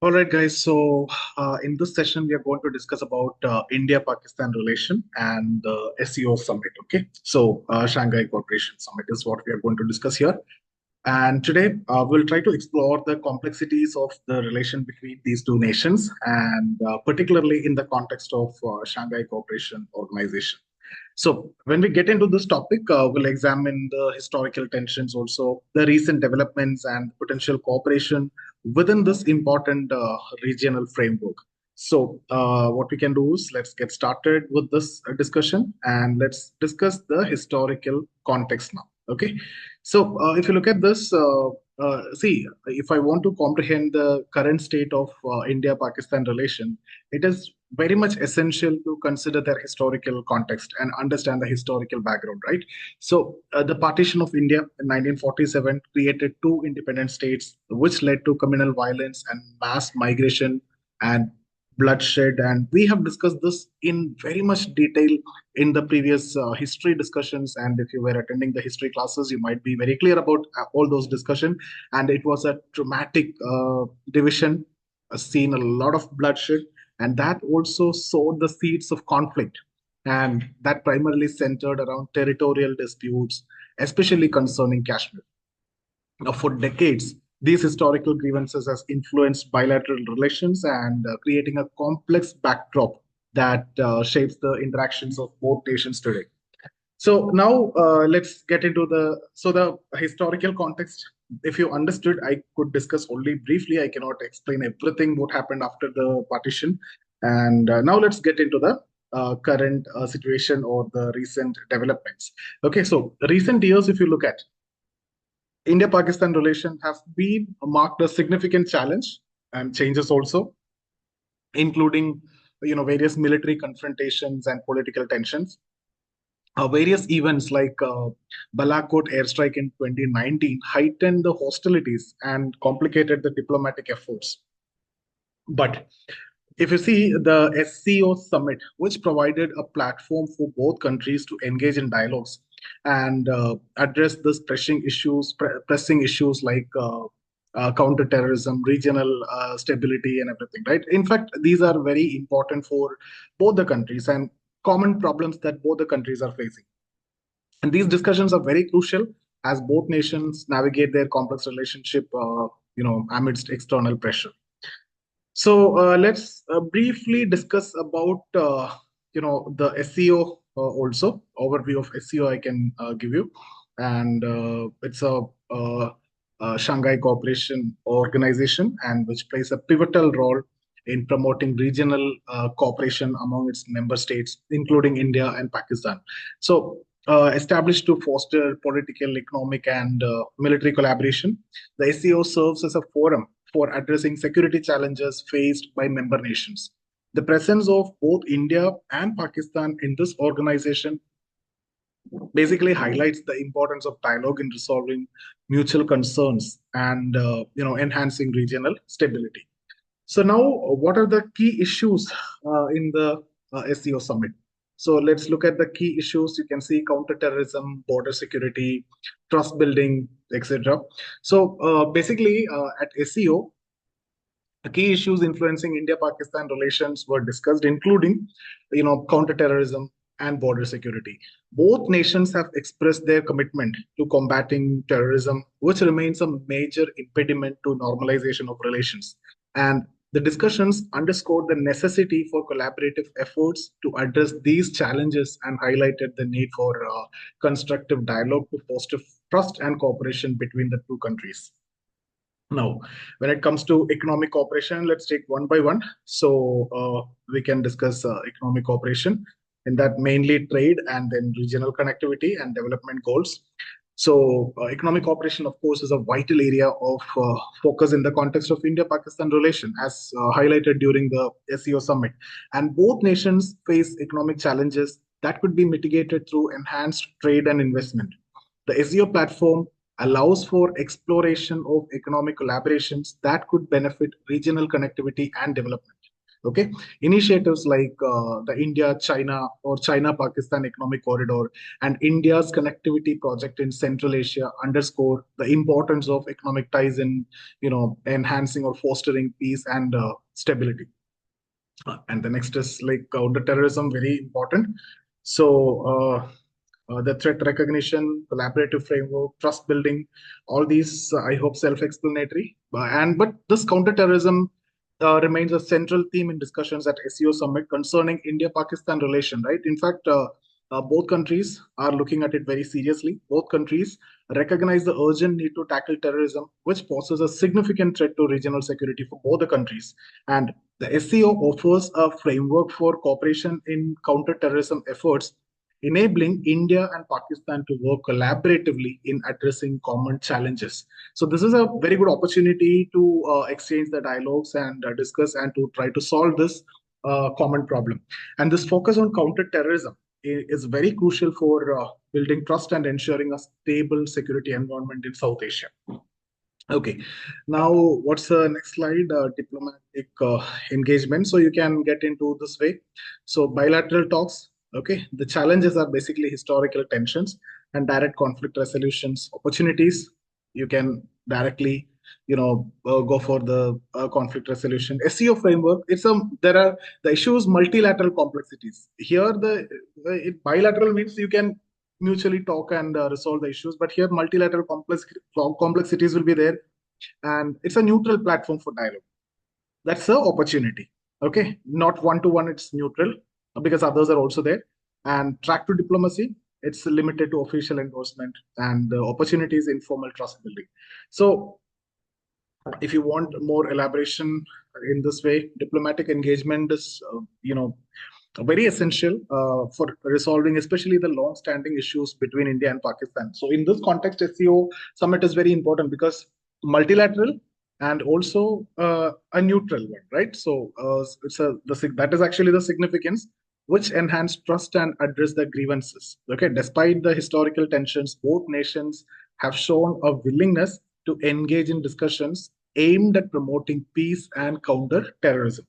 All right, guys. So in this session, we are going to discuss about India-Pakistan relation and the SCO summit. Okay, so Shanghai Cooperation Summit is what we are going to discuss here. And today, we'll try to explore the complexities of the relation between these two nations, and particularly in the context of Shanghai Cooperation Organization. So, when we get into this topic, we'll examine the historical tensions, also the recent developments and potential cooperation within this important regional framework. So, what we can do is let's get started with this discussion and let's discuss the historical context now. Okay. So, if you look at this, see, if I want to comprehend the current state of India-Pakistan relation, it is very much essential to consider their historical context and understand the historical background, right? So, the partition of India in 1947 created two independent states, which led to communal violence and mass migration and bloodshed. And we have discussed this in very much detail in the previous history discussions. And if you were attending the history classes, you might be very clear about all those discussions. And it was a traumatic division, seen a lot of bloodshed, and that also sowed the seeds of conflict. And that primarily centered around territorial disputes, especially concerning Kashmir. Now, for decades, these historical grievances has influenced bilateral relations and creating a complex backdrop that shapes the interactions of both nations today. So now let's get into the historical context. If you understood, I could discuss only briefly. I cannot explain everything what happened after the partition. And now let's get into the current situation or the recent developments. Okay, so recent years, if you look at India-Pakistan relation have been marked a significant challenge and changes also, including various military confrontations and political tensions. Various events like Balakot airstrike in 2019 heightened the hostilities and complicated the diplomatic efforts. But if you see the SCO summit, which provided a platform for both countries to engage in dialogues and address this pressing issues like counterterrorism, regional stability, and everything, right? In fact, these are very important for both the countries and common problems that both the countries are facing. And these discussions are very crucial as both nations navigate their complex relationship, amidst external pressure. So let's briefly discuss about the SEO also overview of SEO I can give you, and it's a Shanghai Cooperation Organization, and which plays a pivotal role in promoting regional cooperation among its member states, including India and Pakistan. So. Established to foster political, economic, and military collaboration, the SEO serves as a forum for addressing security challenges faced by member nations. The presence of both India and Pakistan in this organization basically highlights the importance of dialogue in resolving mutual concerns and enhancing regional stability. So now, what are the key issues in the SEO summit? So let's look at the key issues. You can see counterterrorism, border security, trust building, etc. So basically, at SEO, the key issues influencing India-Pakistan relations were discussed, including, counterterrorism and border security. Both nations have expressed their commitment to combating terrorism, which remains a major impediment to normalization of relations. And the discussions underscored the necessity for collaborative efforts to address these challenges and highlighted the need for constructive dialogue to foster trust and cooperation between the two countries. Now, when it comes to economic cooperation, let's take one by one. So we can discuss economic cooperation, and that mainly trade and then regional connectivity and development goals. So economic cooperation, of course, is a vital area of focus in the context of India-Pakistan relation, as highlighted during the SEO summit. And both nations face economic challenges that could be mitigated through enhanced trade and investment. The SEO platform allows for exploration of economic collaborations that could benefit regional connectivity and development. Okay, initiatives like the India-China or China-Pakistan Economic Corridor and India's connectivity project in Central Asia underscore the importance of economic ties in, enhancing or fostering peace and stability. And the next is like counterterrorism, very important. So the threat recognition, collaborative framework, trust building, all these I hope self-explanatory. But this counterterrorism remains a central theme in discussions at SCO summit concerning India-Pakistan relation. Right. In fact, both countries are looking at it very seriously. Both countries recognize the urgent need to tackle terrorism, which poses a significant threat to regional security for both the countries. And the SCO offers a framework for cooperation in counterterrorism efforts, enabling India and Pakistan to work collaboratively in addressing common challenges. So this is a very good opportunity to exchange the dialogues and discuss and to try to solve this common problem. And this focus on counterterrorism is very crucial for building trust and ensuring a stable security environment in South Asia. Okay, now what's the next slide? Diplomatic engagement. So you can get into this way. So bilateral talks. Okay, the challenges are basically historical tensions and direct conflict resolutions opportunities. You can directly, go for the conflict resolution. SCO framework. There are the issues multilateral complexities. Here bilateral means you can mutually talk and resolve the issues, but here multilateral complexities will be there, and it's a neutral platform for dialogue. That's the opportunity. Okay, not one to one, it's neutral because others are also there. And track to diplomacy, it's limited to official endorsement, and the opportunity is informal trust building. So if you want more elaboration in this way, diplomatic engagement is very essential for resolving especially the long-standing issues between India and Pakistan. So in this context, SCO summit is very important because multilateral and also a neutral one, right? So that is actually the significance, which enhance trust and address the grievances. Okay, despite the historical tensions, both nations have shown a willingness to engage in discussions aimed at promoting peace and counter terrorism.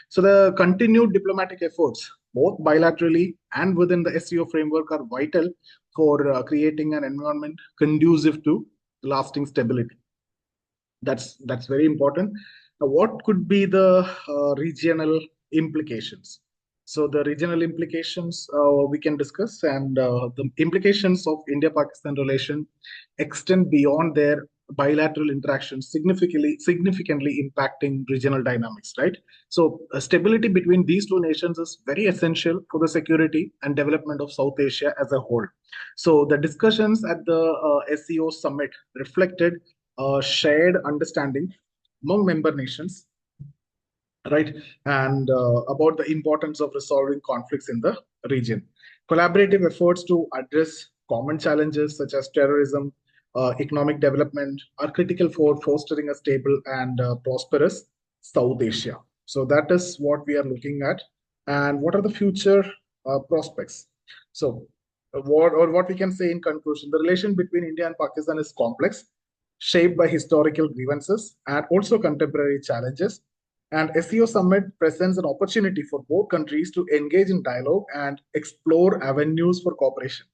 So the continued diplomatic efforts, both bilaterally and within the SCO framework, are vital for creating an environment conducive to lasting stability. That's very important. Now, what could be the regional implications? So the regional implications we can discuss, and the implications of India-Pakistan relation extend beyond their bilateral interactions, significantly impacting regional dynamics, right? So stability between these two nations is very essential for the security and development of South Asia as a whole. So the discussions at the SCO summit reflected shared understanding among member nations, right? And about the importance of resolving conflicts in the region. Collaborative efforts to address common challenges such as terrorism, economic development are critical for fostering a stable and prosperous South Asia. So that is what we are looking at. And what are the future prospects? So what we can say in conclusion, the relation between India and Pakistan is complex, shaped by historical grievances and also contemporary challenges. And SCO Summit presents an opportunity for both countries to engage in dialogue and explore avenues for cooperation.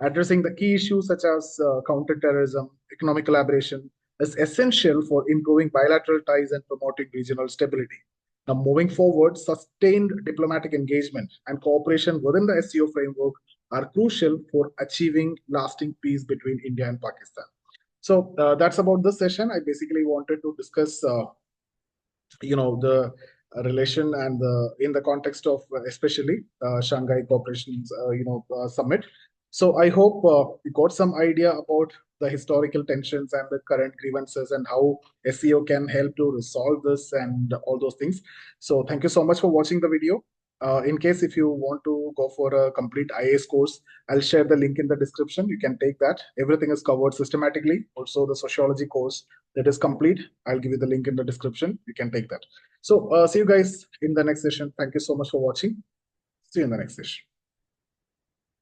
Addressing the key issues such as counterterrorism, economic collaboration is essential for improving bilateral ties and promoting regional stability. Now, moving forward, sustained diplomatic engagement and cooperation within the SCO framework are crucial for achieving lasting peace between India and Pakistan. So that's about this session. I basically wanted to discuss, the relation and in the context of especially Shanghai Cooperation, summit. So I hope you got some idea about the historical tensions and the current grievances and how SCO can help to resolve this and all those things. So thank you so much for watching the video. In case if you want to go for a complete IAS course, I'll share the link in the description. You can take that. Everything is covered systematically. Also the sociology course that is complete, I'll give you the link in the description. You can take that. So see you guys in the next session. Thank you so much for watching. See you in the next session.